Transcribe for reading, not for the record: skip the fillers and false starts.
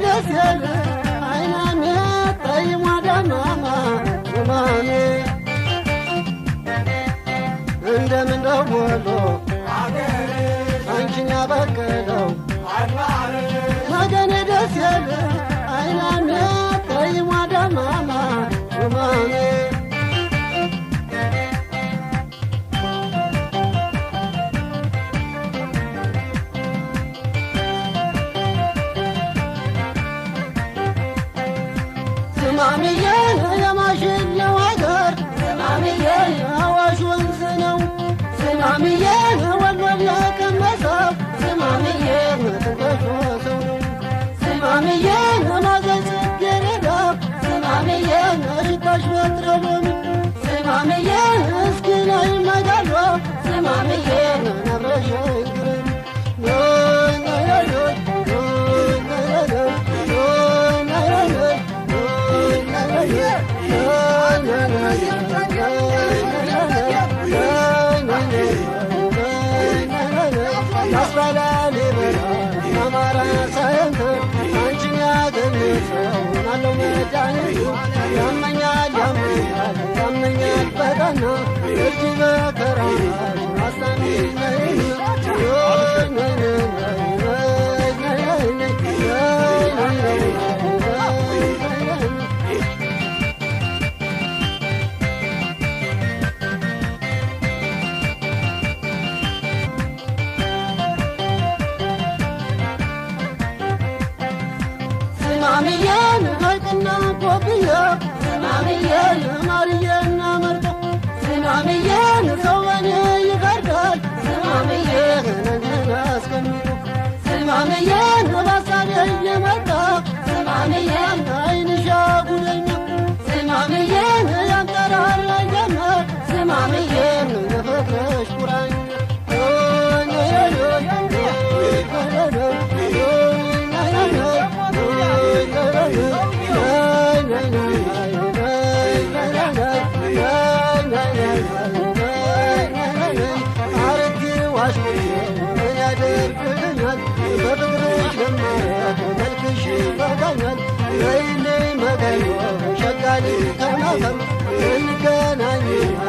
ደስ ያለ አይናሜ ጠይሟ ደማማ ሹማኔ እንደምን ደወሎ አንቺን ያበቀለው ነገኔ ደስ ያለ አይናሜ ጠይሟ ደማማ ሹማኔ ስማምዬን የማሽለው ሀገር ስማምዬን አዋሽ ወንዝ ነው ስማምዬን ወሎን ያቀመሰው ስማምዬን ትገሾ ሰው ነው ስማምዬን ማዘን ጽጌረዳ ስማምዬን ሽታሽ በትረሎሚ ስማምዬን እስኪ ነይ መጋሏ ስማምዬን ነብረሽን ግረኝ ያስበላል ይበላል አማራ ሳይንት አንቺን ያገኘሰው አለው መድኃኒቱ ያመኛል ያመኛል ያመኛል በጠና እጅ በከራሽ አስታሚ ስማምዬን ወርቅና ኮፍያ ስማምዬን ማርዬና መርጦ ስማምዬን ሰው በኔ ይፈርዳል ስማምዬን ነግን አስቀምጦ ስማምዬን ባሳቤ እየመጣ ስማምዬን አይንሻ ጉደኛ ስማምዬን ያንጠራር ላይ ጀመር ስማምዬን የፍቅርሽ ቁራኛ ያደርግልኛል በፍቅርሽ ለማለት መልክሽ ይበቃኛል ወይኔ መገኞ ሸጋሊ ከናፈር እንገናኝና